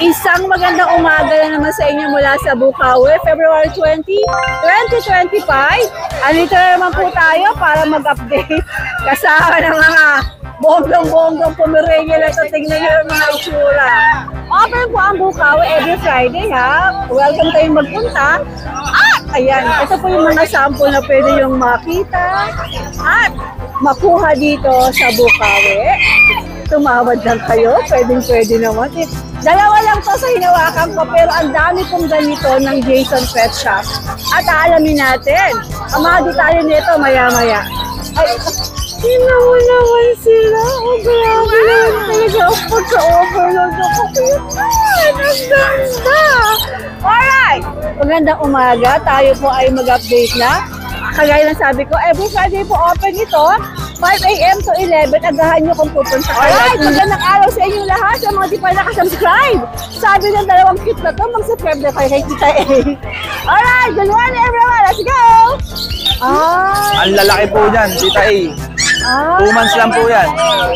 Isang magandang umaga na naman sa inyo mula sa Bukawi, February 20, 2025. Andito na naman po tayo para mag-update kasama ng mga bonggang-bonggang Pomeranian na ito. Tingnan nyo yung mga itsura. Open po ang Bukawi every Friday, ha? Welcome kayong magpunta. At ayan, ito po yung mga sample na pwede yung makita at makuha dito sa Bukawi. Tumawad lang kayo, pwede naman. Dalawa lang to sa hinawakan ko, pero ang dami kong ganito ng Jason Pet Shop. At aalamin natin ang mga detalye nito maya-maya. Ay, tingnan mo naman sila. Oh, grabe lang talaga. Pagka-overload ako. Ang ganda. Alright. Magandang umaga. Tayo po ay mag-update na. Kagaya ng sabi ko, every Friday po open ito. 5 AM to 11, agahan nyo kung pupunta. Alright, magandang araw sa inyong lahat, sa mga di pa nakasubscribe. Sabi ng dalawang cute na to, mag-subscribe na kayo kay Tita A. Alright, good morning everyone, let's go! Ang lalaki po dyan, Tita A. 2 months lang po yan.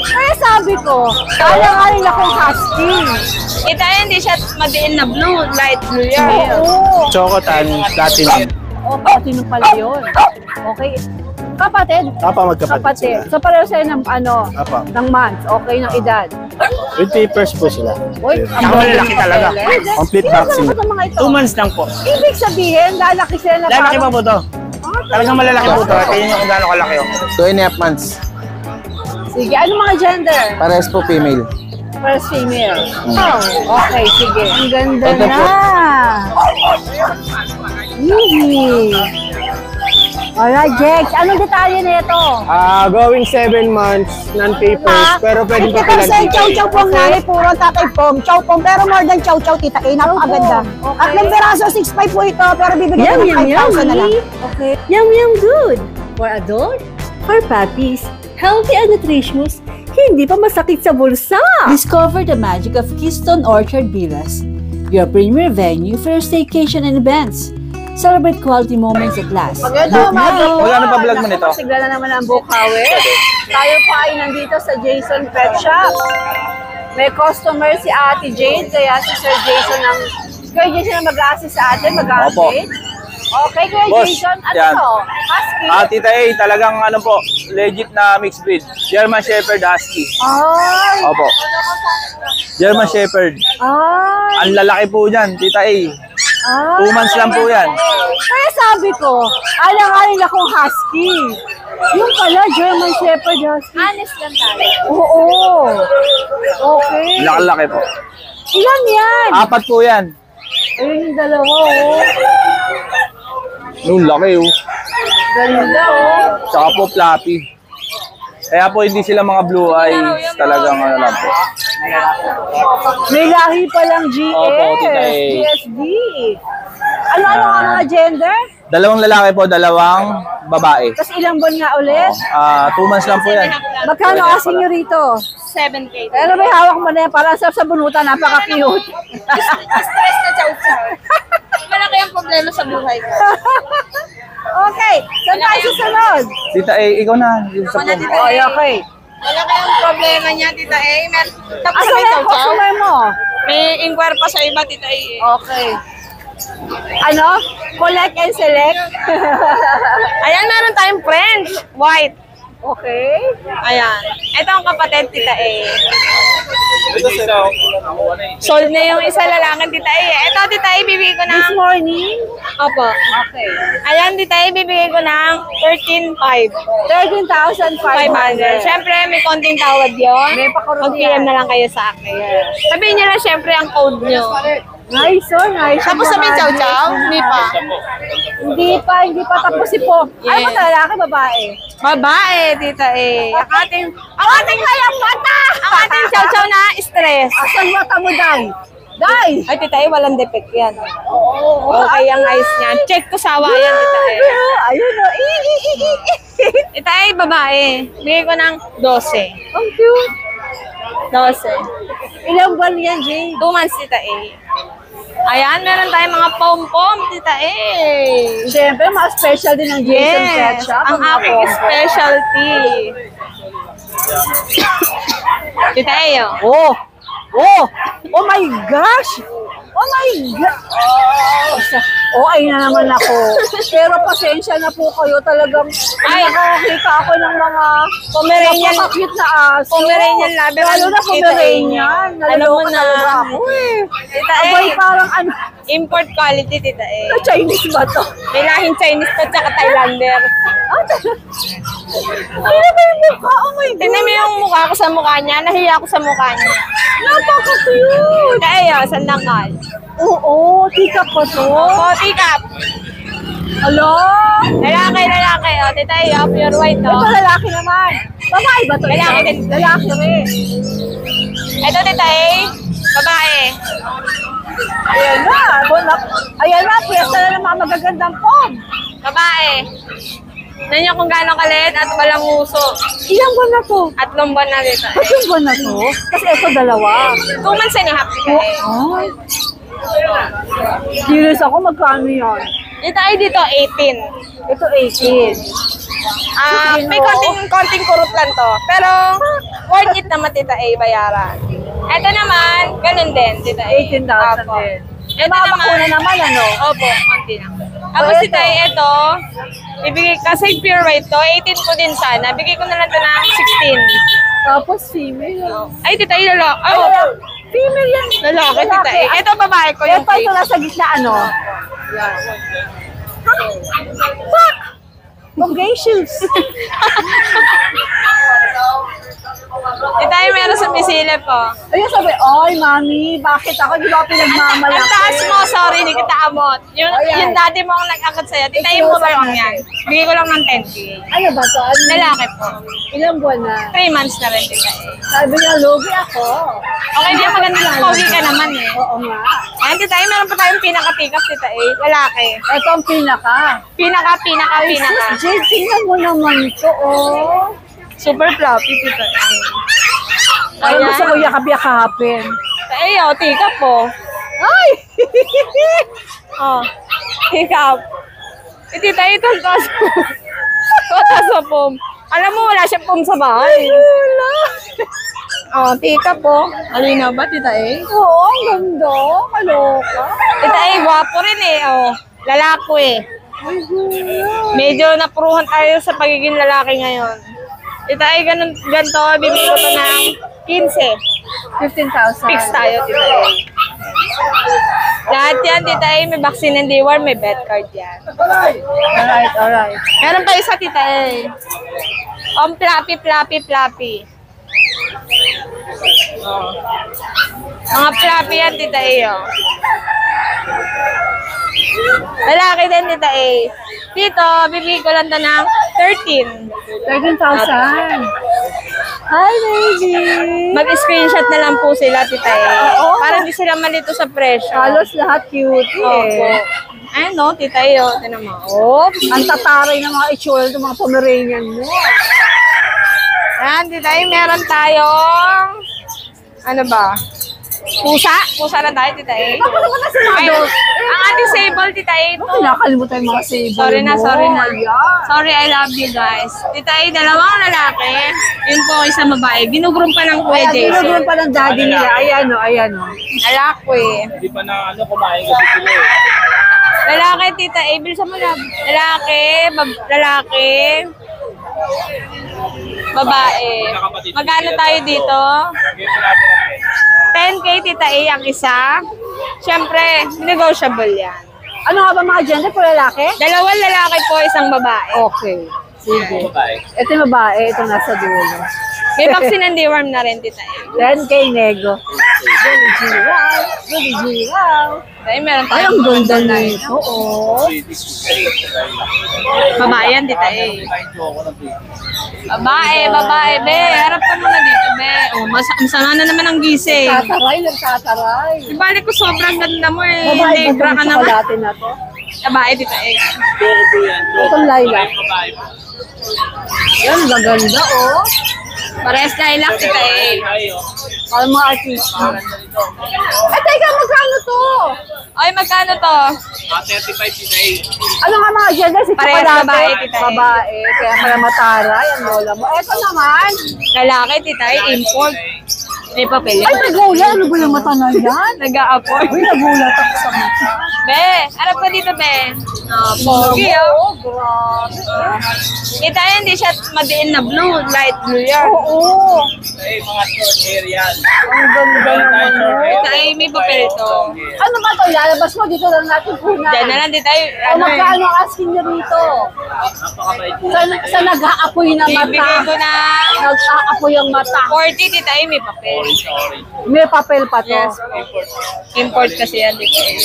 Kaya sabi ko, alang-aling akong husky. Ito hindi siya madiin na blue, light blue yan. Oo. Chocotan, platinum. Oh, platinum pala yun. Okay. Kapatid? Magkapatid. So pareho sila ng Apa. ng months, okay, ng edad. 20 pairs po sila. Uy, Ang malalaki talaga. Complete vaccine. 2 months lang po. Ibig sabihin, lalaki sila na Lalaki pa po to. Talagang malalaki po to. Tingnan nyo kung gaano kalaki. 2.5 months. Sige, ano mga gender? Parehas po female. First female. Oh, okay, sige. Ang ganda Ito na. po. Alright, Jex. Anong detalye nito? Going 7 months, non-papers, pero pwede pa pilang 50% chow-chow po ang nanay, puro tatay pong. Chow pong, pero more than chow-chow, Tita A. Napakaganda. Okay. At ng peraso, 6.5 po ito, pero bibigyan ko ng 5,000 na lang. Okay. Yum good. For adult, for puppies, healthy and nutritious, hindi pa masakit sa bulsa. Discover the magic of Keystone Orchard Villas, your premier venue for staycation and events. Celebrate quality moments at last. Wala na pa vlog mo nito? Sigla na naman ang Bukawi. Tayo pa ay nandito sa Jason Pet Shop. May customer si Ate Jade, kaya si Sir Jason Kuya Jason ang mag-assist sa atin, mag-update. Okay, Kuya Boss, Jason, ano yan. to? Husky? Tita A, talagang ano po, legit na mixed breed. German Shepherd Husky. Ay! Opo. German Shepherd. Ay! Ang lalaki po dyan, Tita A. Ay! 2 months lang po yan. Kaya sabi ko, alang-aling akong husky. Yung pala, German Shepherd Husky. Honest lang tayo. Oo. Okay. Laki-laki po. Ilan yan? 4 po yan. Ayun yung dalawa, oh. Nung laki oh. Ganda, oh. Tsaka po fluffy. Kaya po hindi sila mga blue eyes. Talagang ano lang po. May lahi palang GS. Opo, Tita A. GSD. Ano-ano ang mga gender? 2 lalaki po, 2 babae. Tapos ilang buwan nga ulit? 2 months lang po yan. Magkano kasi nyo rito? 7K. Pero may hawak mo na yan. Parang sa bunutan, napaka-cute. Stress na chow-chow. Malaki ang problema sa buhay ko. Okay. Saan tayo susunod? Tita A, ikaw na. Yung sa Ako na, phone. Tita A. Okay, okay. Malaki ang problema niya, Tita A. Tapos Asa may na yung chow-chow. customer mo? May inquire pa sa iba, Tita A. Okay. Ano? Collect and select? Ayan, meron tayong French. White. Okay. Ayan. Ito ang kapatid, Tita A. Sold na yung isa lalaki, Tita A. Ito, Tita A, bibigay ko This ng... morning? Opo. Okay. Ayan, Tita A, bibigay ko ng 13,500. 13,500. Siyempre, may konting tawad yun. May pakurot Mag-PM yan. na lang kayo sa akin. Sabihin nyo na siyempre ang code nyo. Nice, oh, nice. Tapos sabihin chow-chow? Hindi pa. Hindi pa tapos si Po. Ano Yes. ba lalaki, babae? Babae, Tita A. Ang ating walang mata! ang ating chow-chow na stress. Asan mata mo, Day? Day! Ay, Tita A, walang defect yan. Oo. Okay ang eyes niya. Check ko sawa yan, Tita A. Ayun, oh. Tita A, babae. Bigay ko ng 12. Ang cute. 12. Ilang buwan yan, Jay? 2 months, Tita A. Ayan, meron tayong mga pom-pom, Tita A. Siyempre, mga special din ng Jason Pet Yes, Shop. ang aking specialty. Tita A, oh. Oh, Oh! Oh my gosh! Oh my God! Oh, ay na naman ako. Pero pasensya na po kayo. Talagang nakakakita ako ng mga Pomeranian. napaka-cute na aso. Pomeranian lover. Lalo na Pomeranian. Alam mo Naloloka na. talaga ako eh. Tita Abay, eh, parang ano, import quality, tita eh. Chinese ba to? May lahing Chinese to, tsaka Thailander. Ano ba yung mukha? Oh my God! Tignan mo yung mukha ko sa mukha niya. Nahiya ako sa mukha niya. Napaka-cute! Kaya yun, sandangkal. Oo, tika pa to. O, tikap. Alo? Lalaki. O, tita eh, pure white to. Ito lalaki naman. Babae ba to? Lalaki din. Lalaki rin. Ito, tita eh, babae. Ayan na. Ayan na, piyesta na ng mga magagandang pom. Babae. Tignan niyo kung gaano kaliit at walang uso. Ilang buwan na to? At lomban na dito Ba't eh. yung buwan na to? Kasi ito dalawa. 2 months and a half, tita eh. Ay. Curious ako, magkano yan? Dito ay dito, 18. Ito 18. May konting kurot lang to. Pero, worth it naman, tita eh, bayaran. Ito naman, ganun din, tita eh. 18,000 Apo. din. Ito Mga bakuna naman, ano? Opo, konti lang. Tapos tita eh, ito, ibigay, kasi pure white to, 18 ko din sana. Bigay ko na lang to ng 16. Tapos female. Ay, tita eh, lalaki. Ay, Oh, female yan. lalaki, tita eh. Ito, babae ko yung Ito, ito fake. nasa gitna, ano? Fuck! Bongacious. Tita eh, meron sa pisilip po. Ayun sabi, oy, mami, bakit ako di ba pinagmamalaki? Ang taas mo, sorry, hindi kita amot. Yung daddy mo ang nag-akot sa'yo. Tita eh, mo ba lang yan? Bigay ko lang ng 10K. Ano ba to? Ano? Lalaki po. Ilang buwan na? 3 months na rin, tita eh. Sabi niya, logi ako. Okay din, maganda. Pogi ka naman eh. Oo nga. Ayan, tita eh, meron pa tayong pinaka-pick-up, tita eh. Lalaki. Ito ang pinaka. Pinaka. Sus, Jade, tingnan mo naman to, oh. Super floppy, tita eh. Ay, gusto ko yakap-yakapin. Tita eh, oh, tika po. Ay! Oh, tika. Eh, tita eh, ito taas po. Taas sa pom. Alam mo, wala siyang pom sa bahay. Wala. Oh, tika po. Alina ba, tita eh? Oo, ang ganda. Kaloka. Tita eh, gwapo rin eh, oh. Lalako eh. Ay, gula. Medyo napuruhan tayo sa pagiging lalaki ngayon. Tita ay ganito, bibili ko to ng 15. 15,000. Fix tayo, tita ay. Lahat yan, tita ay, may vaccine and deworm, may vet card yan. Alright. Meron pa isa, tita ay. Flappy. Oh. Mga flappy yan, tita ay, oh. Lalaki din, tita ay. Dito, bibili ko lang to ng 13. 13,000. Hi, baby. Mag-screenshot na lang po sila, tita eh. Oo. Para hindi sila malito sa presyo. Halos lahat cute Opo. eh. Ayun no, tita eh. Oh. Tinan mo. Oops. Ang tataray ng mga itsura ng mga Pomeranian mo. Ayan, tita eh. Meron tayong... Ano ba? Pusa na tayo, tita eh. Ako naman na si Ayun. Mado. Ang ating sable, tita eh. Ito. Kinakalimutan yung mga sable Sorry na, mo. sorry na. Ayan. Sorry, I love you guys. Tita eh, dalawang lalaki. Yun po, isang babae. Ginugrum pa ng Kuya Ayan, Jason. dinugyan pa ng daddy nila. Ayan o, ayan o. Lalaki eh. Hindi pa na kumain kasi sila eh. Lalaki, tita eh. Bilisan mo na. Lalaki. Babae. Magkano tayo dito? 10K, tita eh, ang isa. Siyempre, negotiable yan. Ano nga ba mga gender po lalaki? Dalawang lalaki po, isang babae. Okay. Sige. Ito yung babae, ito nasa dulo. May vaccine and deworm na rin, tita eh. 10K nego. Goody G, wow. Tayo, meron Ay, ang tayong ganda na ito. Oo. babae yan, tita eh. Babae, be. Harap ka muna dito, be. Oh, masama na naman ang gising. Nagtataray. Di bali ko sobrang ganda mo eh. Babae Negra ba ka itong naman. tsokolate na to? Babae, tita eh. Itong lilac. Yan, maganda oh. Parehas lilac, tita eh. Parang mga artista. Eh, teka, magkano to? Ay, magkano to? 35 sila eh. Ano nga mga gender? Si Parehas Chocolate? babae, tita. Babae. Kaya pala mataray ang lola mo. Eto naman. Lalaki, tita eh. Import. May papel. Ay, nagulat. Ano ba yung mata na yan? Nag-a-apoy. Uy, nagulat ako sa mata. Be, harap ka dito, Be. Pogi, oh. Grabe. Kita yan, hindi siya madiin na blue. Light blue yan. Oo. Ay, mga short hair yan. Ang ganda naman. Kita ay may papel to. Ano ba ito? Lalabas mo. Dito lang natin punan. Diyan na lang, di tayo. O magkano ang asking nyo rito? Sa nag-aapoy na mata. Bibigay ko na Nag-aapoy ang mata. 40, di tayo may papel. May papel pa to. Yes. Import kasi yan, di tayo.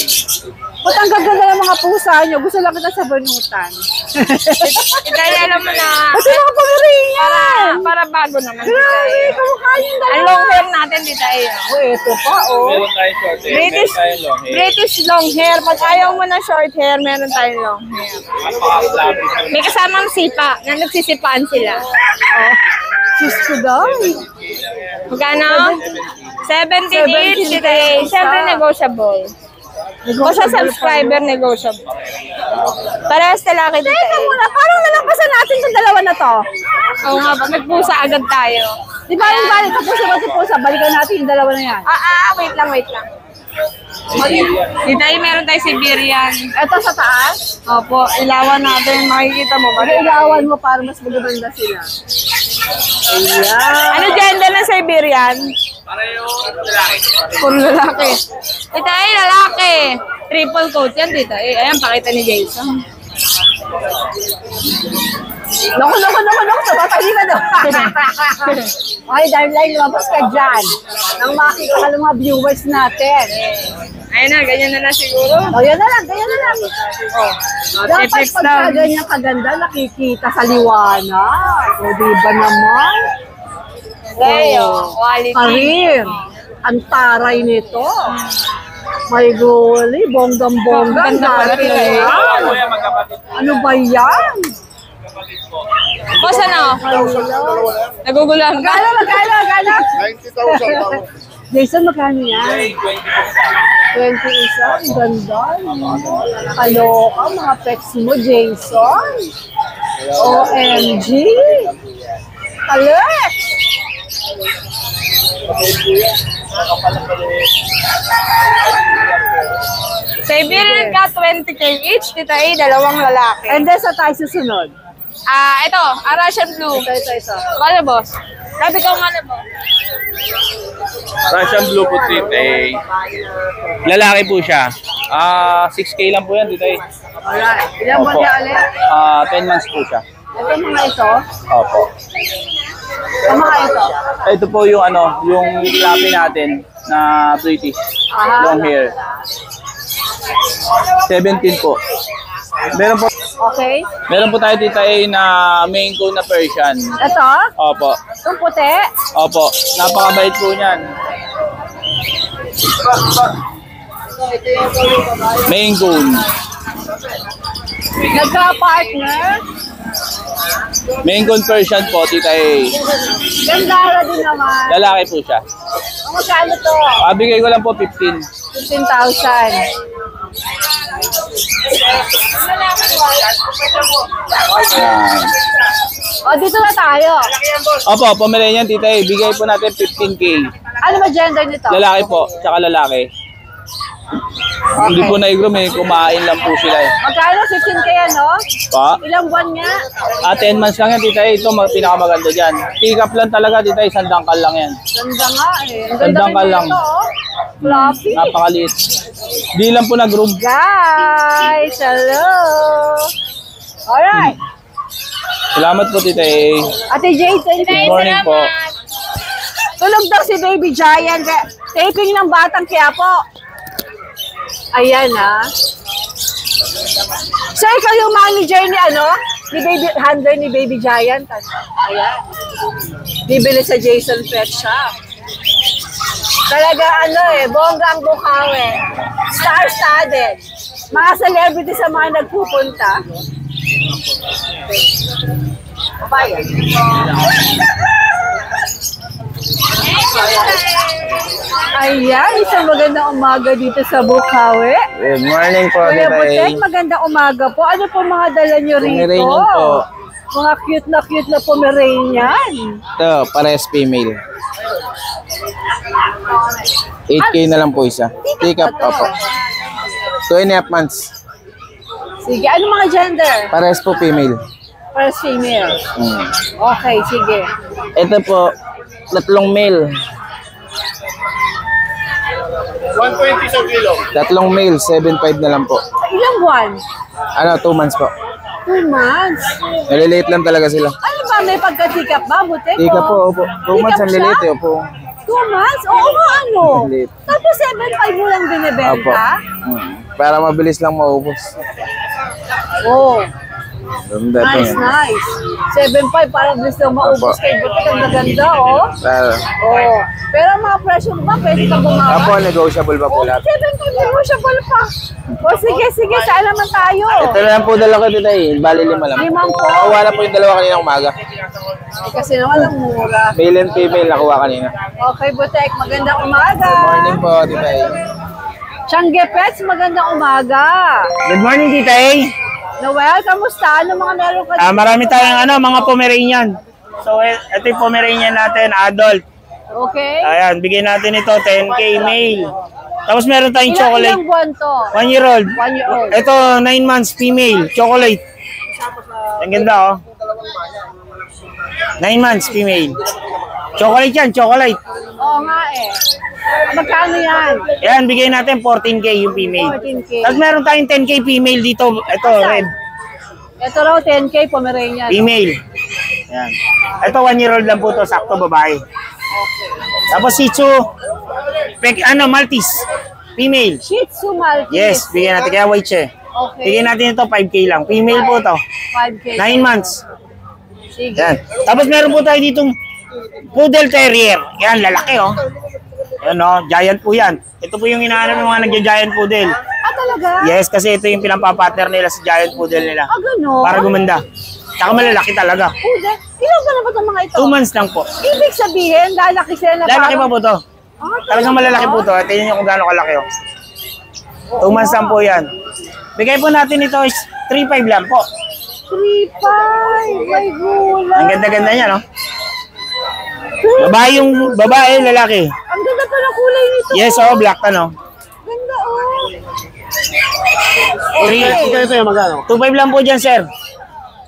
Ba't ang gaganda ng mga pusa nyo? Gusto lang kita sa banutan. Dahil alam mo na, Kasi mga pamiringan! para bago naman. Grabe, kamukha yung Ang dalawa. long hair natin, di tayo. Oh, ito pa, oh. Meron tayong short hair. British, Meron tayong long hair. British long hair. Pag ayaw mo na short hair, meron tayong long hair. Napaka-fluffy. May kasamang sipa, na nagsisipaan sila. Oh. Sus ko daw. Magkano? 17 each today. Siyempre negotiable. O sa subscriber, negotiable. Parehas talaki dito. Teka muna, parang nalampasan natin itong dalawa na to. Oo nga ba, nagpusa agad tayo. Di ba yung balik? Tapos si pusa, balikan natin yung dalawa na yan. Wait lang. Dito ay meron tayo Siberian. Ito sa taas. Opo, ilawan natin. Makikita mo ba? Pag-ilawan mo para mas magaganda sila. Ayan. Ano gender ng Siberian? Pareho, lalaki. Puro lalaki. Dito ay lalaki. Triple coat yan dito. Ayan, pakita ni Jason. Naku. Tabatali ka daw. Ay, darling, lumabas ka dyan. Nang makita ka ng mga viewers natin. Ayun na, ganyan na siguro. O, yan na lang. Oh, Dapat tips pagka lang. ganyan kaganda, nakikita sa liwanag. O, di ba naman? Ayo, quality. Karir. Ang taray nito. May guli, bonggang-bongga. Ganda pala Dati nila eh. yan. Kuya, magkapatid. Ano ba yan? Boss, ano? Naguguluhan ka? Magkano? 90,000 pa. Jason, magkano yan? 20 isa. Ang ganda. Kaloka, mga pets mo, Jason. OMG. Kalit. Siberian ka, 20k each. Dito ay dalawang lalaki. And then sa tayo susunod. Ito, Russian Blue. Ito. Kala, boss? Sabi ko nga na, boss. Russian Blue Putit, eh. Lalaki po siya. 6K lang po yan, dito eh. Alright. Ilan ba niya ulit? 10 months po siya. Ito mga ito. Opo. Ito mga ito. Ito po yung yung fluffy natin na British. Long hair. 17 po. Okay. Meron po tayo dito eh na main coon na Persian. Ito. Opo. Itong puti. Opo. Napakabait po niyan. Main coon. Nagka-partner. Main coon Persian po, tita eh. Gandara din naman. Lalaki po siya. Ang magkano to? Bigay ko lang po 15. 15,000. Yan. O, dito na tayo. Opo, Pomeranian tita eh. Bigay po natin 15K. Ano ba gender nito? Lalaki po, tsaka lalaki. Hindi po na-groom eh, kumain lang po sila eh. Magkano? 15K ano? Pa? Ilang buwan nga? 10 months lang yan, tita eh. Ito, pinakamaganda dyan. Pick up lang talaga, tita eh. Sandangkal lang yan. Ganda nga eh. Ang ganda Gandang ka rin lang. nito, oh. Fluffy. Napakaliit. Di lang po nag-groom. Guys, hello. Alright. Salamat po, tita eh. Ate Jade, thank you. Good morning po. Tulog daw si Baby Giant. Taping ng Batang Quiapo. Ayan ha. So, ikaw yung manager ni ni Baby, handler ni Baby Giant. Ayan. Bibili sa Jason Pet Shop. Talaga bongga ang Bukawi. Star-studded. Mga celebrity sa mga nagpupunta. Bayan. Ayan, isang magandang umaga dito sa Bukawi. Good morning po, Kuya tita eh. Butek, magandang umaga po. Ano po mga dala nyo rito? Pomeranian po. Mga cute na Pomeranian. Ito, pares female. 8K na lang po isa. Pick up, opo. 2.5 months. Sige, ano mga gender? Pares po female. First female. Hmm. Okay, sige. Ito po, tatlong male. 120 sa kilo. Tatlong male, 7.5 na lang po. Ilang buwan? Ano, 2 months po. 2 months. Naliliit lang talaga sila. Ano ba, may pagka-tikap ba? Buti ko. Tika po, opo. 2 months ang liliit, opo. 2 months? Oo nga, ano? Maliit. Tapos 7.5 mo lang Opo. binibenta? Para mabilis lang maubos. Oo. Ganda po Nice, yan. nice. 7.5 para bilis lang maubos Opo. kay Buti. Ganda-ganda, oh. Para. Oo. Pero ang mga presyo mo ba, pwede ka bumawa? Opo, negotiable pa po lahat. 7.5 negotiable pa. O sige, saan naman tayo? Ito na lang po dala ko dito eh. Bali 5 lang. 5 po. Nakuha na po yung dalawa kanina umaga. Kasi naman ang mura. Male and female nakuha kanina. Okay, Butek, magandang umaga. Morning po, Tita A. Tiangge Pets, magandang umaga. Good morning, Tita A. Noel, kamusta? Ano mga meron ka? Marami tayong mga Pomeranian. So, ito yung Pomeranian natin, adult. Okay. Ayan, bigyan natin ito, 10K male. Tapos meron tayong chocolate, Ilang buwan to? 1 year old. 1 year old. Ito, 9 months, female, chocolate. Ang ganda, oh. 9 months, female. Chocolate yan, chocolate. Oo nga eh. Magkano yan? Ayan, bigyan natin 14K yung female. 14K. Tapos meron tayong 10K female dito. Ito, red. Ito raw, 10K Pomeranian. Female. Ayan. Ito, 1 year old lang po to, sakto babae. Tapos Shih Tzu, Maltese, female. Shih Tzu Maltese. Yes, bigyan natin. Kaya white siya. Okay. Bigyan natin ito, 5K lang. Female po to. 5K. 9 months. Sige. Yan. Tapos meron po tayo ditong Poodle Terrier. Yan, lalaki oh. Yan oh, giant po yan. Ito po yung hinahanap ng mga nagja-giant poodle. Ah, talaga? Yes, kasi ito yung pinapapartner nila sa giant poodle nila. Ah, gano'n? Para gumanda. Tsaka malalaki talaga. Pude. Ilang ba na ba itong mga ito? 2 months lang po. Ibig sabihin, lalaki sila na Lalaki pa po to. Ah, Talagang malalaki po to. Tingnan nyo kung gaano kalaki oh. 2 months lang po yan. Bigay po natin ito is 3.5 lang po. 3.5. May gulang. Ang ganda-ganda niya, no? Babae, lalaki. Ang ganda pa ng kulay nito. Yes, oh, black ano. Ganda, oh. 3. Ito yung magkano? 2.5 lang po dyan, sir.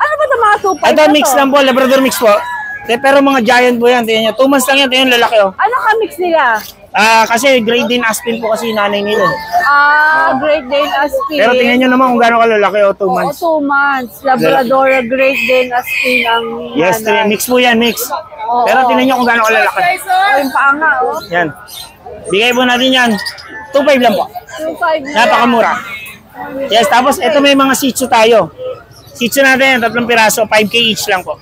Ano ba ito mga 2.5 Ito, na mix to? lang po, Labrador mix po. Pero mga giant po yan, tingnan nyo. 2 months lang yan, tingnan yung lalaki, oh. Ano ka-mix nila? Kasi Great Dane Aspin po kasi yung nanay nila. Great Dane Aspin. Pero tingnan nyo naman kung gaano kalalaki, oh, 2 months. 2 months. Labrador, Great Dane Aspin ang Yes, mix po yan, mix. Oo. Pero tingnan nyo kung gaano kalalaki. Oh, yung panga, oh. Yan. Bigay po natin yan. 2.5 lang po. 2.5 na. Napakamura. Yes, tapos ito may mga Shih Tzu tayo. Shih Tzu natin, 3 piraso, 5K each lang po.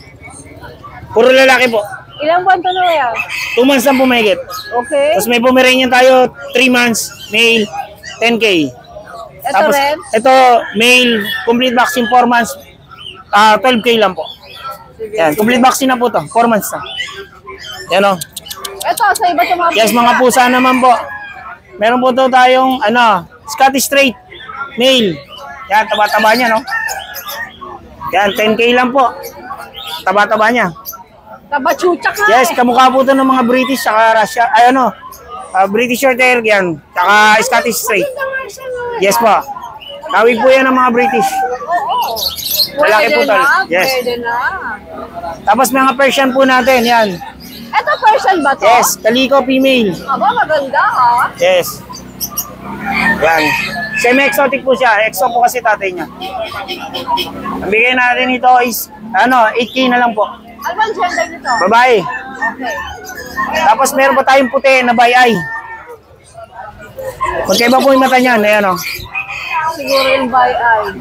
Puro lalaki po. Ilang buwan to na yan? 2 months lang po mahigit. Okay. Tapos may Pomeranian tayo, 3 months, male, 10K. Ito Tapos rin? ito, male, complete vaccine, 4 months, 12K lang po. Yan, complete vaccine na po to, 4 months na. Yan o. Ito, sa iba ito mga Yes, mga pusa naman po. Meron po to tayong, Scottish Straight, male. Yan, taba-taba niya, no? Yan, 10K lang po. Taba-taba niya. Tabachuchak na Yes, kamukha po ito ng mga British, saka Russia, British Shorthair, yan. Saka Scottish Straight. Yes po. Tawid po yan ng mga British. Lalaki po Pwede tol. na, Yes. pwede na. Tapos mga Persian po natin, yan. Ito, Persian ba to? Yes, Calico female. Aba, maganda ha. Yes. Yan. Semi-exotic po siya. Exo po kasi tatay niya. Ang bigay natin ito is, 8K na lang po. Ano ba ang gender nito? Babae. Okay. Tapos meron pa tayong puti na by eye. Magkaiba po yung mata niyan. Ayan o. Siguro yung by eye.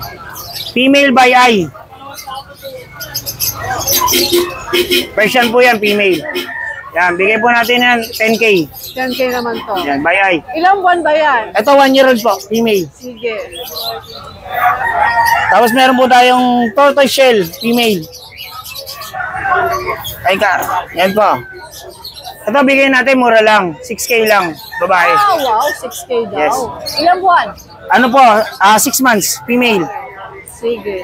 Female by eye. Persian po yan, female. Yan, bigay po natin yan 10K. 10K naman to. Yan, by eye. Ilang buwan ba yan? Ito, 1 year old po, female. Sige. Tapos meron po tayong tortoise shell, female. Ay ka, yan po. Ito, bigay natin, mura lang. 6K lang, babae. Ah, wow, 6K daw. Yes. Ilang buwan? Ano po, 6 months, female. Sige.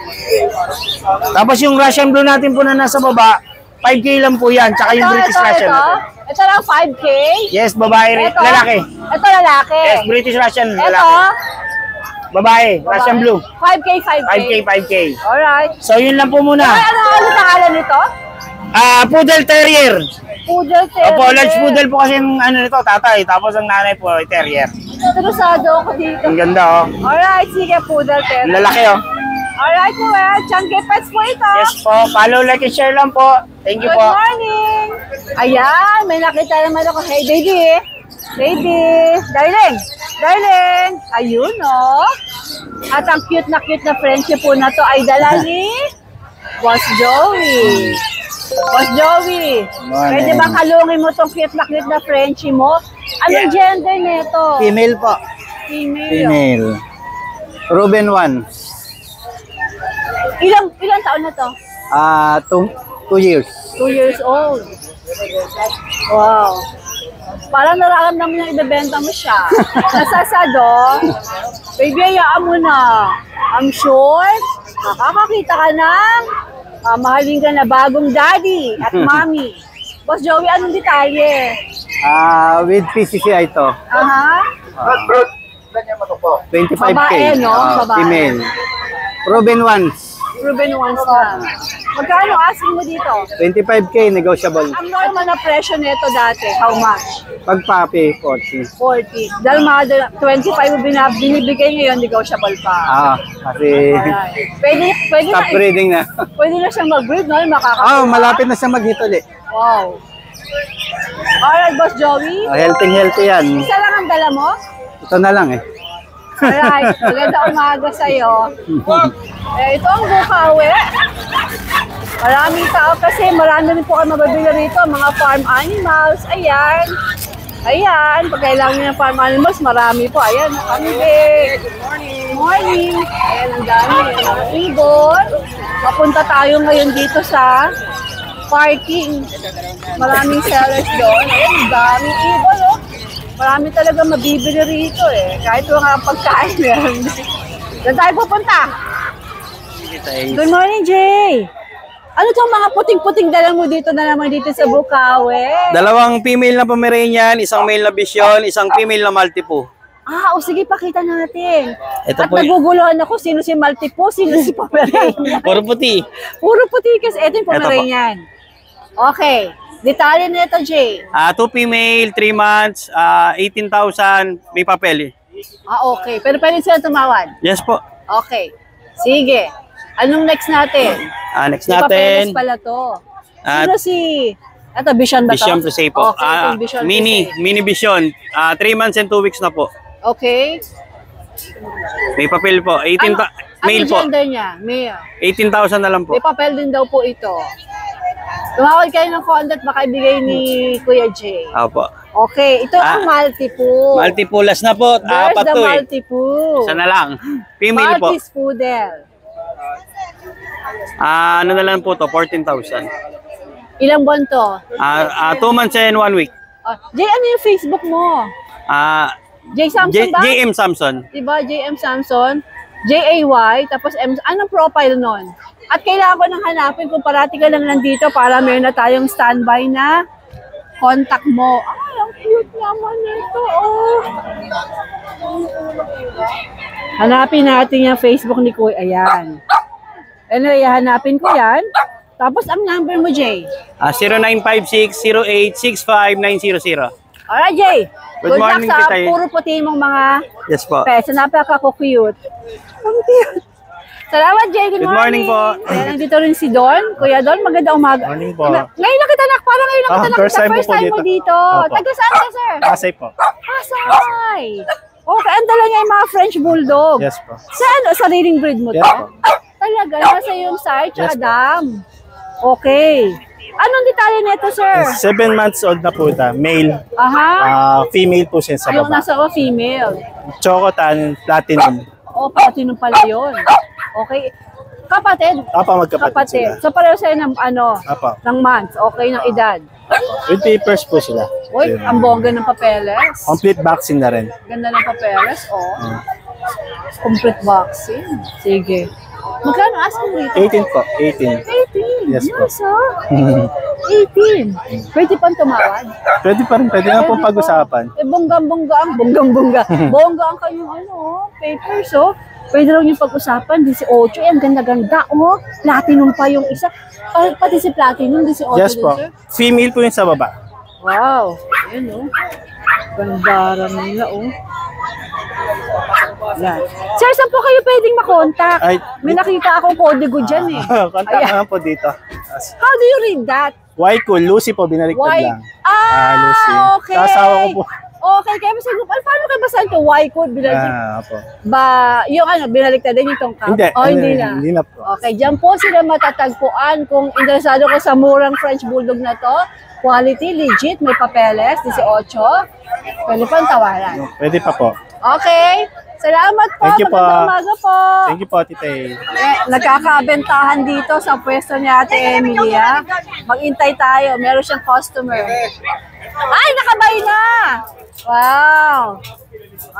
Tapos yung Russian Blue natin po na nasa baba, 5K lang po yan. Tsaka yung British Russian natin. Ito lang 5K. Yes, babae rin. Ito, Lalaki. Ito lalaki. Yes, British Russian. Ito, Lalaki. Babae, Russian Blue. 5K, 5K. 5K. Alright. So, yun lang po Ay, muna. ano pangalan nito? Poodle Terrier. Poodle Terrier. Opo, large poodle po kasi yung ano nito, tatay. Tapos ang nanay po, Terrier. Interesado ako dito. Ang ganda, oh. Alright, sige, Poodle Ang Terrier. lalaki, oh. Alright, well, Chunky Pets po ito. Yes po. Follow, like, and share lang po. Thank you Good po. morning! Ayan, may nakita naman ako. Hey, baby! Baby! Darling! Darling! Ayun, oh. At ang cute na friendship po na to ay dala ni Boss Joey. Boss Joey, pwede ba kalungin mo tong cute na friendship mo? Anong gender nito? Female po. Female. Female. Ruben 1. Ilang taon na to? 2 years. 2 years old. Wow. Parang nararamdaman niya ibebenta mo siya. Nasasado, baby, hayaan mo na. I'm sure, makakakita ka ng mahalin ka na bagong daddy at mommy. Boss Joey, anong detalye? With PCCI to. Aha. 25K. Babae, no? Babae. Female. Ruben 1. Ruben once na. Magkano asking mo dito? 25K negotiable. Ang normal na presyo nito dati, how much? Pag papi, 40. 40. Dahil mga 25 mo binibigay ngayon, negotiable pa. Kasi Alright. Pwede top na, breeding na. pwede na siyang mag-breed, no? Makakakuha. Malapit na siya maghituli. Wow. Alright, Boss Joey. Healthy yan. Isa lang ang dala mo? Ito na lang eh. Alright, maganda umaga sa'yo. Ito ang bukawi. Maraming tao kasi marami rin po kayo mabibili rito, mga farm animals. Ayan. Ayan, pag kailangan niyo ng farm animals, marami po. Ayan, kambing. Good morning. Ayan, ang dami. Mga ibon. Papunta tayo ngayon dito sa parking. Maraming sellers doon. Ayan, ang daming ibon, oh. Marami talaga mabibili rito eh. Kahit mga pagkain meron. Saan tayo pupunta? Good morning, Jay. Ano tong mga puting-puting dala mo dito na naman dito sa Bukawi? Dalawang female na Pomeranian, isang male na Bichon, isang female na Maltipoo. O sige, pakita natin. Ito At po naguguluhan ako, sino si Maltipoo, sino si Pomeranian. Puro puti. Puro puti kasi ito yung Pomeranian. Okay. Detalye nito, Jay. 2 female, 3 months, 18,000, may papel eh. Okay. Pero pwede sila tumawad. Yes po. Okay. Sige. Anong next natin? Next May papeles natin, pala to. At- Sino si... Ito, Bichon ba to? Bichon Presay po. Okay, itong Bichon Mini Bichon, 3 months and 2 weeks na po. Okay. May papel po, 18 male ano po. gender niya? Male. 18,000 na lang po. May papel din daw po ito. Tumawag kayo ng contact, baka ibigay ni Kuya Jay. Opo. Okay, ito ang Maltipoo. Multipulas na po, There's 4 the to eh. Maltipoo. Isa na lang. Female po. Maltese Poodle. Ano na lang po to, 14,000. Ilang buwan to? 2 months and 1 week. Jay, ano yung Facebook mo? Jay Samson ba? JM Samson. Diba, JM Samson? J-A-Y, tapos M, anong profile nun? At kailangan ko nang hanapin kung parati ka lang nandito para meron na tayong standby na contact mo. Ay, ang cute naman ito, oh. Hanapin natin yung Facebook ni Kuya. Ayan. Anyway, hanapin ko yan. Tapos ang number mo, Jay. 0956-0865-900. Alright, Jay. Good luck morning, sa Tita. puro puti mong mga Yes po. pets. Napaka-cute. Ang cute. Salamat, Jay. Good Good morning po. Ayan, nandito rin si Don. Kuya Don, maganda umaga. Morning po. Ngayon lang kita parang ngayon lang kita first time po first po time mo dito. dito. Opo. Taga saan ka, sir? Pasay po. Pasay. Okay, ang dala niya yung mga French Bulldog. Yes po. Saan? Sariling breed mo to? Yes po. Talaga, nasa yung side, tsaka Yes po. dam. Okay. Anong detalye nito, sir? 7 months old na po ita. Male. Aha. Female po siya sa Yung baba. nasa female. Chocotan, platinum. Platinum pala yun. Okay. Kapatid. Magkapatid sila. So pareho sa'yo ng Apa. ng months. Okay, ng edad. With papers po sila. Uy, ang bongga ng papeles. Complete vaccine na rin. Ganda ng papeles, oh. Complete vaccine. Sige. Magkano asking rito? 18 po, 18. 18. Yes po. Yes, oh. 18. Pwede pang tumawad? Pwede pa rin, pwede na pong pag-usapan. Eh, bonggang-bongga. Bongga ang kanyang papers, oh. Pwede lang yung pag-usapan, 18. Eh, ang ganda-ganda, oh. Platinum pa yung isa. Pati si Platinum, 18 Yes din, po. sir. Female po yung sa baba. Wow. Ayan, oh. Gandaran nila, oh. Yan. Sir, saan po kayo pwedeng makontak? Ay, May nakita akong kodigo dyan, eh. Contact Ayan. naman po dito. How do you read that? Why cool? Lucy po, binaliktad Why? lang. Ah, Lucy. okay. Kasawa ko po. Okay, kaya mas paano kayo basahin ito? Why code binaliktad? Po. Ba, yung binaliktad din yung tongkap? Hindi. Hindi na. Hindi na po. Okay, dyan po sila matatagpuan kung interesado ko sa murang French Bulldog na to. Quality, legit, may papeles, 18. Pwede pang tawaran. Pwede pa po. Okay. Salamat po. Thank you po. Magandang umaga po. Thank you po, Tita A. Nagkakabentahan dito sa pwesto ni Ate Emily, ha? Mag-intay tayo. Meron siyang customer. Ay, nakabay na! Wow!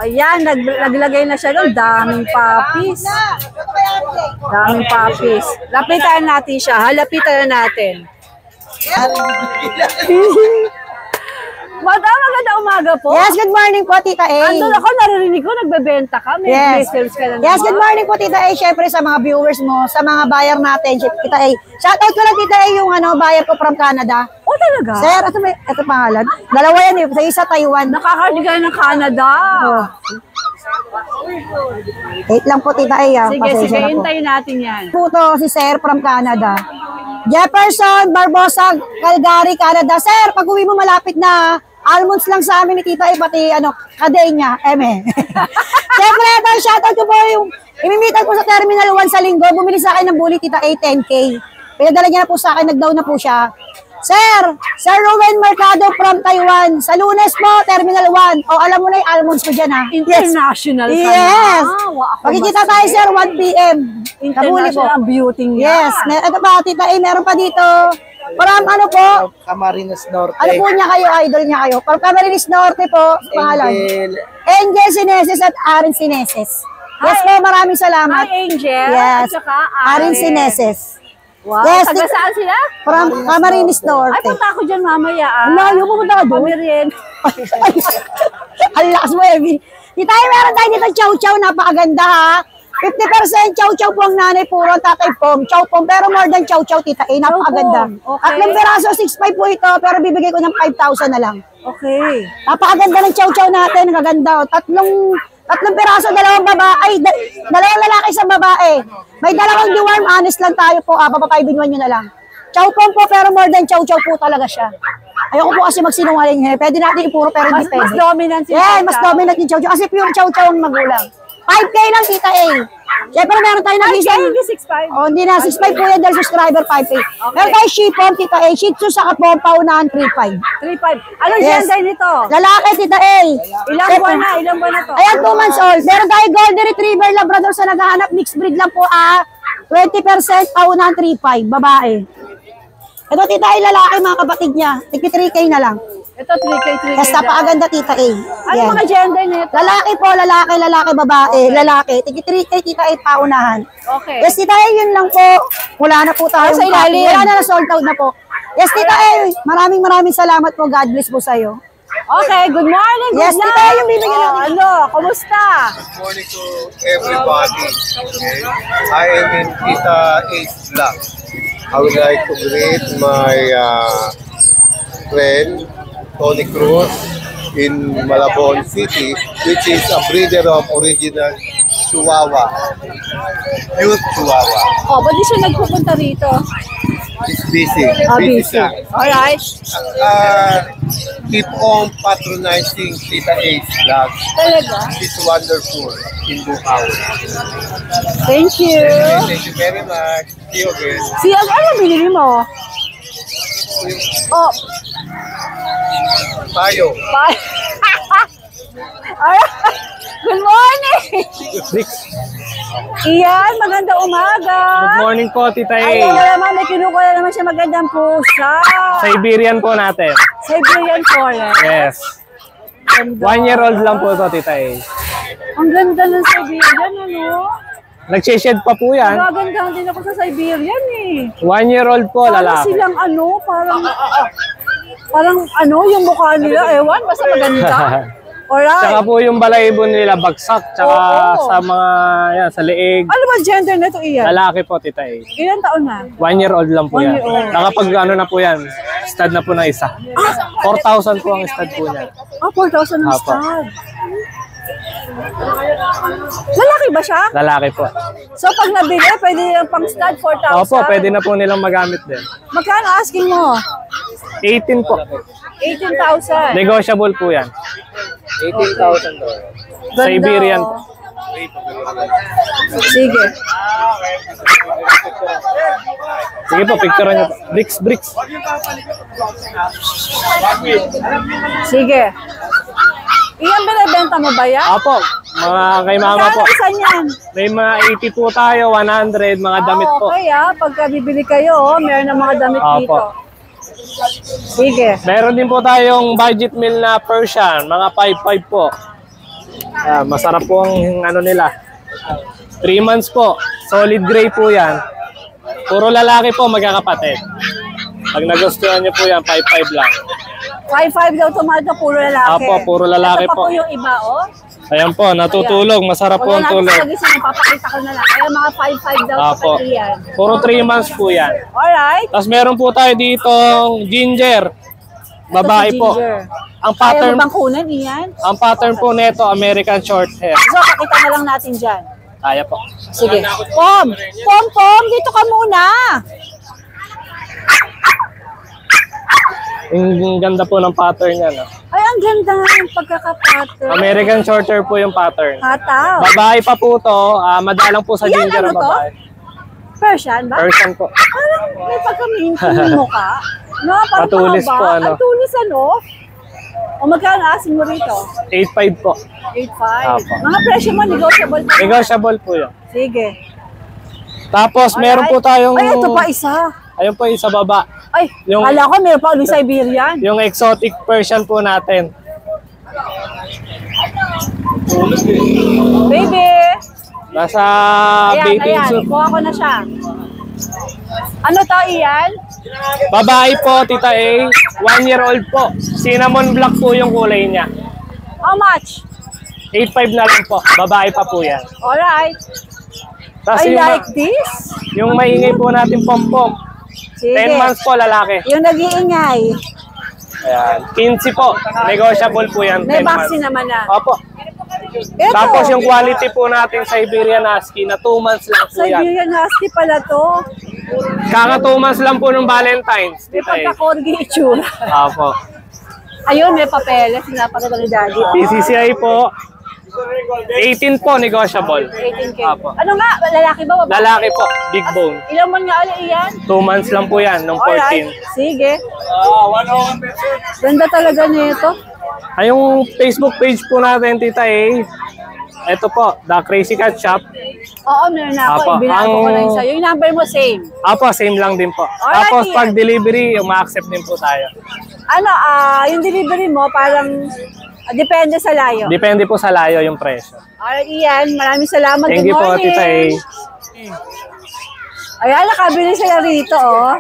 Ayan, naglagay na siya doon. Daming puppies. Daming puppies. Lapitan natin siya. Halapitan na natin. Madam, magandang umaga po. Yes, good morning po, Tita A. Andun ako, naririnig ko, nagbebenta ka. May sales ka na naman. Yes, good morning po, Tita A. Siyempre sa mga viewers mo, sa mga buyer natin, Tita A. Shoutout ko lang, Tita A, yung buyer ko from Canada. Oh, talaga? Sir, ito pangalan. Dalawa yan eh, sa isa Taiwan. Nakakardigan ng Canada. Wait lang po, Tita A. Sige, Pasensya sige, na po. hintayin natin yan. Po to, si Sir from Canada. Jefferson Barbosa, Calgary, Canada. Sir, pag uwi mo malapit na, almonds lang sa amin ni Tita A, pati kaday niya, Siyempre, ito, shoutout ko po yung imimitan ko sa Terminal 1 sa linggo. Bumili sa akin ng bully, Tita A, 10K. Pinadala niya na po sa akin, nag-down na po siya. Sir Ruben Mercado from Taiwan. Sa Lunes po, Terminal 1. O, alam mo na yung almonds ko dyan, ha? International ka Yes. na. Wow, ako Pagkikita tayo, sir, 1 p.m. Kabuli po. International ang beauty niya. Yes. Ito pa, Tita A, meron pa dito. Parang po? Camarines Norte. Ano po niya kayo? Idol niya kayo? Parang Camarines Norte po. Pangalan. Angel Sineses at Aaron Sineses. Yes po, maraming salamat. Hi, Angel. Yes. At saka Aaron Sineses. Wow. Yes, Taga saan sila? From Camarines Ay, Norte. punta ako dyan mamaya. Layo, pupunta ka doon? Kami rin. Ang lakas mo, Evie. Tita A, meron tayo dito chow chow. Napakaganda, ha? 50% chow chow po ang nanay, puro ang tatay pong. Chow pong, pero more than chow chow, Tita A. Napakaganda. Okay. Tatlong peraso, 6.5 po ito, pero bibigay ko ng 5,000 na lang. Okay. Napakaganda ng chow chow natin. Ang gaganda. Tatlong peraso, dalawang babae. Dalawang lalaki sa babae. May dalawang deworm. Honest lang tayo po. Papapaibinwan nyo na lang. Chow pong po, pero more than chow chow po talaga siya. Ayoko po kasi magsinungaling. Pwede natin ipuro, pero hindi pwede. Mas dominant si Yeah, Chow mas Chow. dominant yung chow chow. Kasi pure chow chow ang magulang. 5K lang, Tita A. Siyempre, meron tayo ng isang... Hindi 6'5". Oh, hindi na. 6'5 po yan dahil subscriber 5K. Meron tayo shipon, Tita A. Shih Tzu sa kapong paunahan 3'5. 3'5". Anong Yes. gender nito? Lalaki, Tita A. Ilang buwan na? Ilang buwan na to? Ayan, 2 months old. Meron tayo Golden Retriever Labrador sa naghahanap. Mixed breed lang po, 20% paunahan 3'5", babae. Ito, Tita A, lalaki, mga kapatid niya. 3K na lang. Ito 3'K. Yes, napakaganda, Tita A. Ano Yan. mga gender nito? Lalaki po, lalaki, babae, lalaki. 3K, Tita A, paunahan. Okay. Yes, Tita A, yun lang po. Wala na po tayo. Sa ilalim. Wala na, sold out na po. Yes, Tita A, maraming salamat po. God bless po sa'yo. Okay, good morning. Good Yes, night. Tita A, yung bibigyan natin. Ano, kumusta? Good morning to everybody. Okay. I am in Tita Ace Vlog. I would like to greet my friend Tony Cruz in Malabon City, which is a breeder of original Chihuahua, youth Chihuahua. Oh, ba't di siya nagpupunta rito? He's busy. Busy. siya. Alright. Keep on patronizing Tita Ace Vlog. Talaga? It's wonderful in Bukawi. Thank you. Thank you very much. See you again. Ano binili mo? Oh, Tayo. bye. Alright. Good morning. Iyan, magandang umaga. Good morning po, Tita Ayun A. na naman, may kinukuha naman siya magandang pusa. Siberian po natin. Siberian Forest. Yes. Ganda. 1 year old lang po ito, Tita A. Ang ganda ng Siberian, ano? Nagsished pa po yan. Nagagandaan din ako sa Siberian eh. 1-year-old po, Parang lalaki. silang parang yung mukha nila, ewan, basta maganda. Tsaka Alright. po yung balahibo nila bagsak, tsaka Oo. sa mga, yan, sa leeg. Ano ba gender nito, Ian? Lalaki po, Tita A. Ilan taon na? 1-year-old lang po 1 yan. year old. Nakapag ano na po yan, stud na po na isa. 4,000 po ang stud po niya. 4,000 ang Apo. stud. Lalaki ba siya? Lalaki po. So pag nabili, pwede nilang pang stud 4,000? Opo, pwede na po nilang magamit din. Magkano asking mo? 18 po. 18,000. Negotiable po yan. Ganda, Siberian. oh. Sige. Sige po, picture nyo po. Bricks. Sige. Iyan binibenta mo ba yan? Apo, mga kay mama po. Magkano isa niyan? May mga 80 po tayo, 100, mga damit po. Okay pagka bibili kayo, meron ng mga damit Apo. dito. Sige. Meron din po tayong budget meal na Persian, mga 5-5 po. Masarap po ang ano nila. 3 months po, solid gray po yan. Puro lalaki po, magkakapatid. Pag nagustuhan niyo po yan, 5-5 lang. 5-5 daw tomato, puro lalaki. Apo, puro lalaki Ito pa po. po yung iba, oh. Ayan po, natutulog. Masarap po ang Wala tulog. natin sa papakita ko na lang. Kaya mga 5-5 daw Apo. sa iyan. Puro 3 months po yan. Alright. Tapos meron po tayo ditong ginger. Babae Ito si po. Ginger. Ang Kaya pattern, mo bang kunin, Ian? ang pattern po nito, American short hair. So, pakita na lang natin dyan. Kaya po. Sige. Pom, dito ka muna. Ang ganda po ng pattern niya. No? Ay, ang ganda ng pagkakapattern. American short hair po yung pattern. Hataw. Babae pa po to. Madalang po sa Yan, ginger ano ang to? babae. Persian ba? Persian po. Parang may pagkamintin mo ka. No, parang Matulis mahaba. po, ano? Ang tulis, ano? O magkano asin mo rito? 8.5 po. 8.5. Apo. Mga presyo mo, negotiable pa. Negotiable po yun. Sige. Tapos meron po tayong... Ay, ito pa isa. Ayun po yung sa baba. Ay, Yung- kala ko meron pa ulit Siberian. Yung exotic Persian po natin. Baby! Nasa Ayan, bathing ayan. suit. Kuha ko na siya. Ano to, Ian? Babae po, Tita A. 1-year-old po. Cinnamon black po yung kulay niya. How much? 8.5 na lang po. Babae pa po yan. Alright. Tapos I yung, like this. yung maingay po natin pompom. Sige. 10 months po lalaki. Yung nag-iingay. Ayan. 15 po. Negotiable po yan. May 10 months. vaccine naman na. Opo. Ito. Tapos yung quality po natin Siberian Husky na 2 months lang po yan. Siberian Husky pala to. Kaka 2 months lang po nung Valentine's. May Tita A. pagka-corgi itsura. Opo. Ayun, may papeles. Sinapagod ni Daddy. PCCI po. 18 po, negotiable. 18K. Apo. Ano nga? Lalaki ba? Babae? Lalaki po, big bone. Ilang month nga ulit iyan? 2 months lang po yan, nung 14. Alright. Sige. Ganda talaga nito. Ay, yung Facebook page po natin, Tita A. Ito po, The Crazy Cat Shop. Oo, meron na ako. Apo. Ibinago ko Ang- lang sa'yo. Yung number mo, same. Apo, same lang din po. Alright, Tapos Ian. pag delivery, ma-accept din po tayo. Ano, yung delivery mo, parang depende sa layo. Depende po sa layo yung presyo. Alright, Ian. Maraming salamat. Thank Good you po, morning. Tita A. Ayan, nakabili sila rito, oh.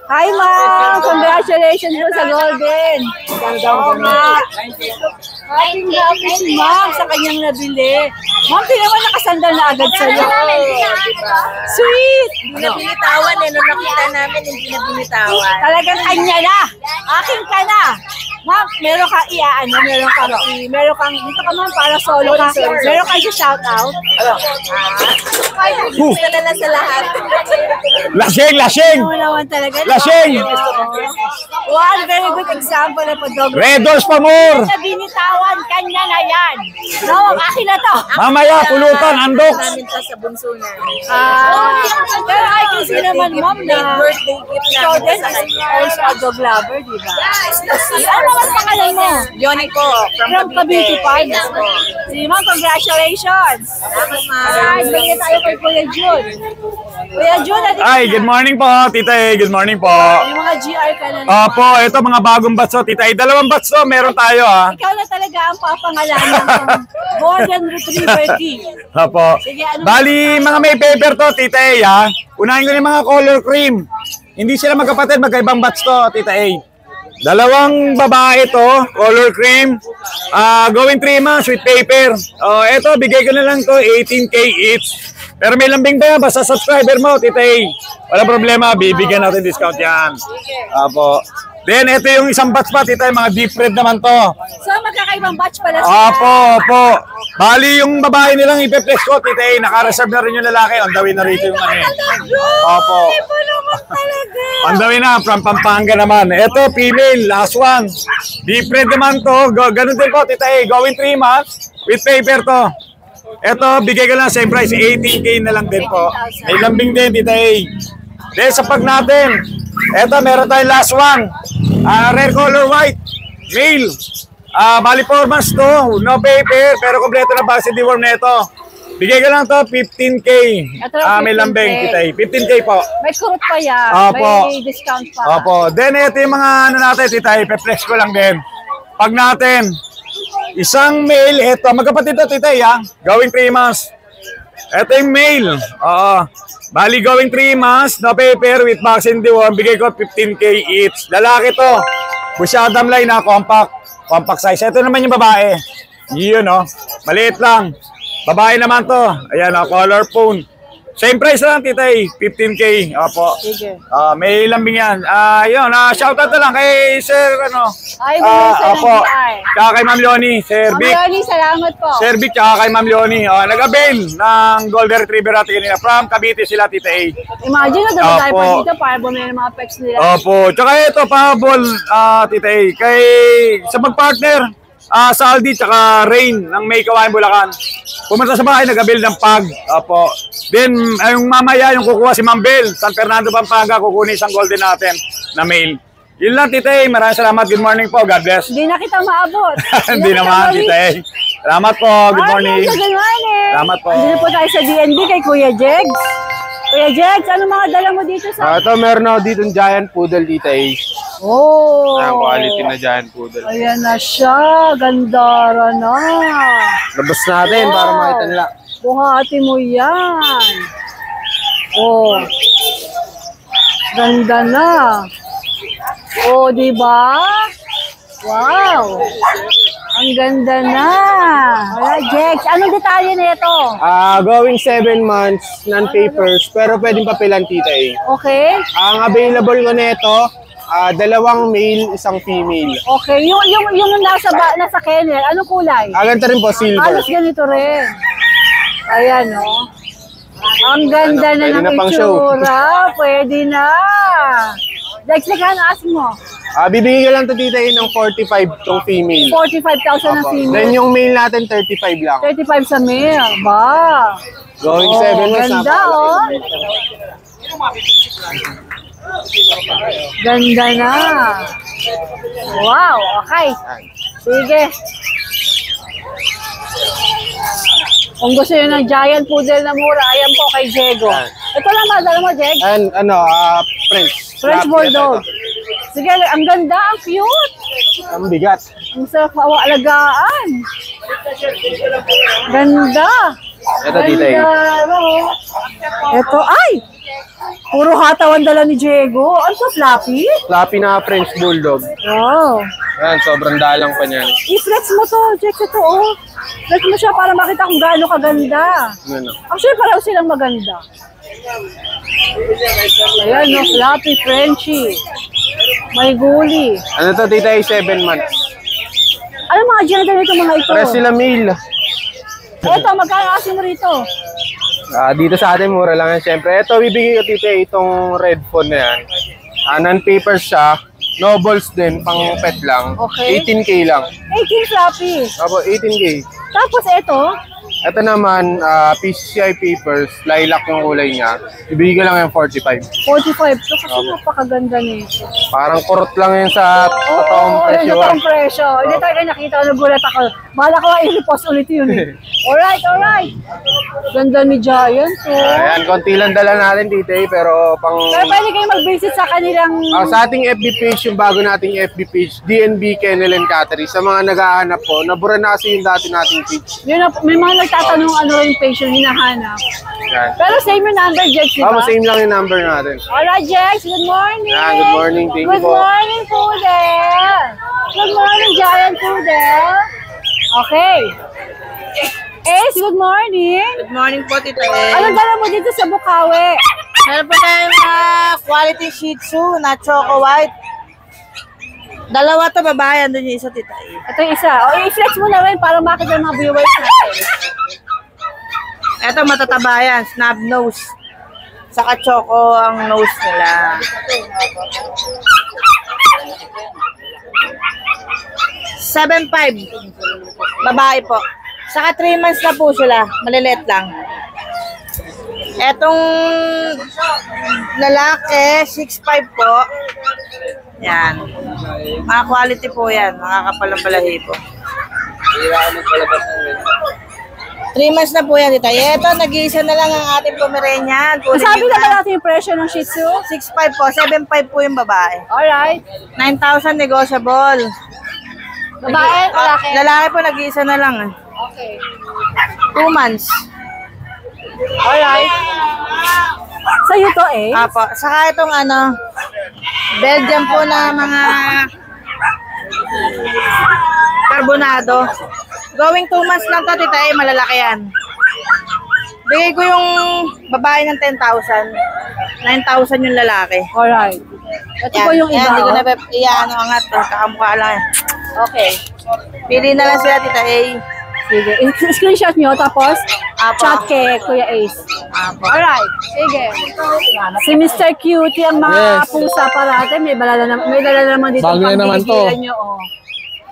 Hi, ma'am! Congratulations po sa Golden. Oo nga. Happy si ma'am sa kanyang nabili. Ma'am, naman nakasandal na agad sa'yo. Sweet! Hindi na binitawan eh. Nung nakita namin, hindi na binitawan. Talagang kanya na. Aking ka na. Ma'am, meron ka meron kang, dito ka ma'am, para solo ka. Meron ka shout out. Gusto na lang sa lahat. Lasing! Ano naman talaga. Lasing! One very good example na pag-dog. Red Doors Pamor! Na binitawan, kanya na yan. No, akin na to. Mamaya, pulutan, andok! Namin pa sa bunso namin. Pero I can see naman, ma'am, na birthday gift ikaw namin din sa is kanya. also a dog lover, di ba? Ano ang pangalan mo? Yoni po, From Cavite Farmers po. Sige ma'am, congratulations. Salamat ma'am. Alright, bigyan tayo kay Kuya Jun. Kuya Jun, Ay, good morning po, Tita E. Good morning po. Yung mga GR ka na naman. Opo, ito mga bagong batso, Tita E. 2 batso, meron tayo Ikaw na talaga ang papangalanan ng Golden Retriever King. Opo. Sige, ano Bali, mga may paper to, Tita E, ha? Unahin ko yung mga color cream. Hindi sila magkapatid, magkaibang batch to, Tita E. 2 babae to, color cream. Going 3 months with paper. Ito, bigay ko na lang to, 18K each. Pero may lambing ba yan? Basta subscriber mo, Tita E. Wala problema, bibigyan natin discount yan. Opo. Then, ito yung isang batch pa, Tita E. Mga deep red naman to. So, magkakaibang batch pala sila. Opo. Bali, yung babae nilang ipeplex ko, Tita E. Naka-reserve na rin yung lalaki. On the way na rito yung ano. Opo. On the way na, from Pampanga naman. Ito, female, last one. Deep red naman to. Ganun din po, Tita E. Going 3 months with paper to. Ito, bigay ko lang same price, 18K na lang din po. May lambing din, Tita E. Then, sa pag natin, ito, meron tayong last one. Rare color white, male. Bali 4 months to, no paper, pero kompleto na vaccine deworm na ito. Bigay ko lang to, 15K. May lambing, Tita E. 15K po. May kurot pa yan. Opo. May discount pa. Opo. Then, ito yung mga ano natin, Tita E. Pe-flex ko lang din. Pag natin, isang male, ito, magkapatid to, Tita E, ha? Going 3 months. Ito yung male. Bali, going 3 months, no paper with vaccine deworm, bigay ko 15K each. Lalaki to. Busyadam line na, compact size. Ito naman yung babae. Yun, no? Maliit lang. Babae naman to. Ayan, color phone. Same price lang, Tita E. 15K. Opo. Sige. May lambing yan. Yun, shoutout na lang kay Sir, ano. Ay, sir, opo. NBI. Tsaka kay Ma'am Leonie, Sir Ma'am Vic. Leonie, salamat po. Sir Vic, tsaka kay Ma'am Leonie. Nag-avail ng Golden Retriever natin kanina. From Cavite sila, Tita E. Imagine na dapat tayo Opo. pa dito para bumili ng mga pets nila. Opo. Tsaka ito, pahabol, Tita E. Kay, sa mag-partner, sa Aldi, tsaka Rain ng May Kawain, Bulacan. Pumunta sa bahay, nag-avail ng pag. Opo. Then, yung mamaya, yung kukuha si Ma'am Bel, San Fernando, Pampanga, kukunin isang golden natin na mail. Yun lang, Tita E. Maraming salamat. Good morning po. God bless. Hindi na kita maabot. Hindi naman, Tita E. Salamat po. Good morning. Good morning. Salamat po. Andito po tayo sa DNB kay Kuya Jegs. Kuya Jegs, ano mga dala mo dito sa... Ito, meron ako dito ng giant poodle, Tita E. Oh. Ayan, quality na giant poodle. Ayan na siya. Gandara na. Labas natin para makita nila. Buhati mo yan. Oh. Ganda na. Oh, di ba? Wow. Ang ganda na. Wala, Jex. Anong detalye na ito? Going 7 months, non-papers, pero pwedeng papilan, Tita E. Okay? Ang available ko nito, 2 male, 1 female. Okay. Yung nasa kennel, anong kulay? Ganito rin po, silver. Halos ganito rin. Ayan, oh. Ang ganda na Pwede ng na pang show. itsura. Pwede na. Jex, nagkano ask mo? Bibigyan ko lang to, Tita E, ng 45 tong female. 45,000 na female. Then yung male natin, 35 lang. 35 sa male. Ba? Going 7 months na. Ganda, oh. Ganda na. Wow, okay. Sige. Kung gusto nyo ng giant poodle na mura, ayan po kay Diego. Ito lang ba, dala mo, Jeg? And French. French Bulldog. Sige, ang ganda, ang cute. Ang bigat. Ang sarap alagaan. Ganda. Ito, Tita E. Ito, ay! Puro hatawan dala ni Diego. Ano to, Flappy? Fluffy na French Bulldog. Wow. Ayan, sobrang dalang pa niyan. I-flex mo to, Jex, ito, oh. Flex mo siya para makita kung gaano kaganda. Ano? Actually, pareho silang maganda. Ayan, no, Flappy, Frenchie. May guli. Ano to, Tita E, 7 months. Ano mga gender nito mga ito? Pares sila male. Ito, magkano kasi mo rito? Dito sa atin, mura lang yan. Siyempre, ito, bibigay ko, Tita E, itong red phone na yan. Non-paper siya. No balls din, pang pet lang. Okay. 18K lang. 18 Flappy. Apo, 18K. Tapos ito, Ito naman, PCI papers, lilac yung kulay niya. Ibigay lang yung 45. 45 to kasi napakaganda nito. Parang kurot lang yun sa totoong presyo. Oo, totoong presyo. Hindi talaga nakita ko, nagulat ako. Bahala ko i-repost ulit yun eh. Alright, alright. Ganda ni Giant. Ayan, konti lang dala natin dito pero pang... Pero pwede kayo mag-visit sa kanilang... sa ating FB page, yung bago nating FB page, DNB Kennel and Cattery. Sa mga naghahanap po, nabura na kasi yung dati nating page. Yun, may mga nagtatanong ano yung page yung hinahanap. Yan. Pero same yung number, Jex, di ba? Same lang yung number natin. Alright, Jex. Good morning. Good morning. Thank you Good po. morning, Pudel. Good morning, Giant Pudel. Okay. Ace, good morning. Good morning po, Tita El. Anong dala mo dito sa Bukawi? Meron po tayong quality Shih Tzu na Choco White. Dalawa to babae, andun yung isa, Tita El. Ito yung isa. O, i-flex mo na rin para makita ng mga viewers natin. Ito matataba yan, snub nose. Saka choco ang nose nila. 7.5 babae po. Saka 3 months na po sila. Malilit lang. Etong lalaki, 6.5 po. Yan. Mga quality po yan. Mga kapalampalahi po. 3 months na po yan, Tita. Ito, nag-iisa na lang ang ating Pomeranian. Masabi na ba natin yung presyo ng Shih Tzu? 6.5 po. 7.5 po yung babae. Alright. 9,000 negotiable. Babae, lalaki? Lalaki po, nag-iisa na lang. Okay. 2 months. Alright. Sa'yo to eh? Apo. Saka itong Belgian po na mga carbonado. Going 2 months lang to, Tita, malalaki yan. Bigay ko yung babae ng 10,000. 9,000 yung lalaki. Alright. Ito po yung iba. Yan, hindi ko na angat. Kakamukha lang. Okay. Pili na lang sila, Tita A. Sige. Screenshot nyo, tapos chat kay Kuya Ace. Alright. Sige. Si Mr. Cutie, ang mga pusa parate. May dala naman dito. Bago na naman to. Nyo, oh.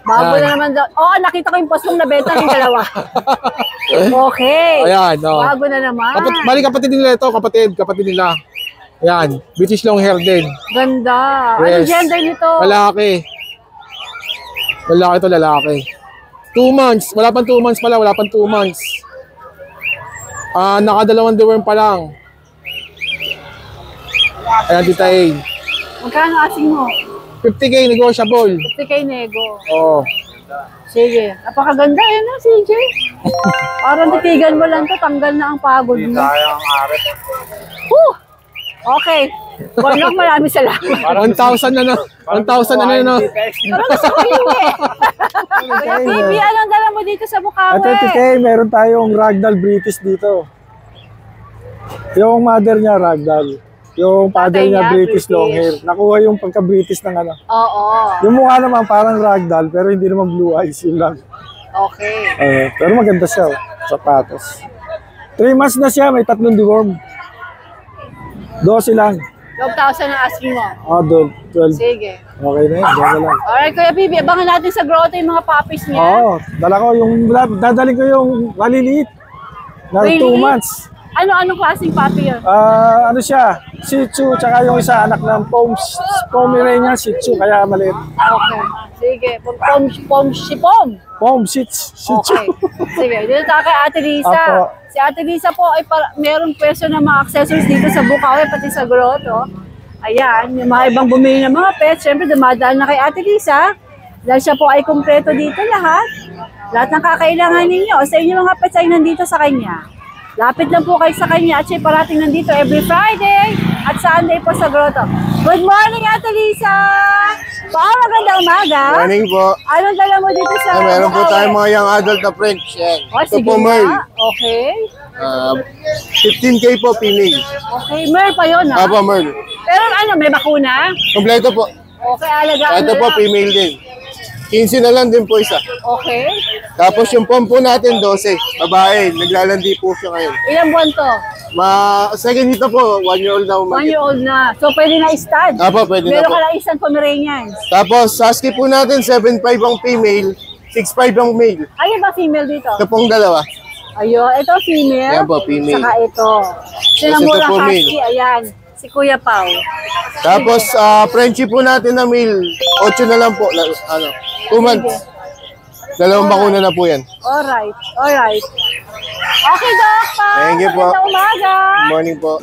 Bago na naman daw. Oo, nakita ko yung post mong nabenta ng dalawa. Okay. Ayan, Bago na naman. Bali kapatid nila ito, kapatid nila. Ayan, British long hair din. Ganda. Ano gender nito? Lalaki. Lalaki to, lalaki. 2 months. Wala pang 2 months pala. Wala pang 2 months. Nakadalawang deworm pa lang. Ayan, Tita A. Magkano asing mo? 50K negotiable. 50K nego. Oo. Sige. Napakaganda yun na, CJ. Parang titigan mo lang to, tanggal na ang pagod mo. Whew! Okay. Warlock, maraming salamat. 1,000 na na. 1,000 na na. Parang gusto ko yun eh. Kuya TV, anong dala mo dito sa Bukawi? Ito, Tite, meron tayong ragdoll British dito. Yung mother niya, ragdoll. Yung father niya, British long hair. Nakuha yung pagka-British ng Oo. Yung mukha naman parang ragdoll, pero hindi naman blue eyes, yun lang. Okay. Pero maganda siya, sapatos. 3 months na siya, may 3 deworm. 12 lang. 12,000 ang asking mo. 12. Sige. Okay na yun, dyan na lang. Alright, Kuya Bibi, abangan natin sa grotto yung mga puppies niya. Dadaling ko yung maliliit. Na 2 months. Anong klaseng puppy yun? Ano siya? Shih Tzu, tsaka yung isa anak ng Pomeranian Shih Tzu, kaya maliit. Okay. Sige. Shih Tzu. Okay. Sige. Dito tayo kay Ate Lisa. Apo. Si Ate Lisa po ay merong pwesto ng mga accessories dito sa Bukawi, pati sa grotto. Ayan, yung mga ibang bumili ng mga pets, syempre dumadaan na kay Ate Lisa. Dahil siya po ay kumpleto dito lahat. Lahat ng kakailangan ninyo sa inyong mga pets ay nandito sa kanya. Lapit lang po kayo sa kanya at siya parating nandito every Friday at Sunday po sa grotto. Good morning, Ate Lisa! Magandang umaga. Morning po. Anong dala mo dito sa Meron po tayong mga young adult na French. Yan. Ito sige po, Merl. na. Okay. 15K po, pinning. Okay, Merl pa yun ha? Apo, Merl. Pero may bakuna? Kompleto po. Okay, alagaan Ito po, female din. 15 na lang din po isa. Okay. Tapos yung pom po natin, 12. Babae, naglalandi po siya ngayon. Ilang buwan to? Second hito po, 1 year old na 1 year old na. So, pwede na i-stud? Apo, pwede na Meron po. ka lang isang Pomeranians. Tapos, husky po natin, 7.5 ang female, 6.5 ang male. Ano ba female dito? Ito pong dalawa. Ayun, ito female. Yan po, female. Saka ito. Sinamura husky, ayan. Si Kuya Pao. Tapos, Frenchie po natin na male. 8 na lang po. 2 months. 2 bakuna na po yan. Alright, alright. Okay, Doc. Thank you po. Magandang umaga. Good morning po.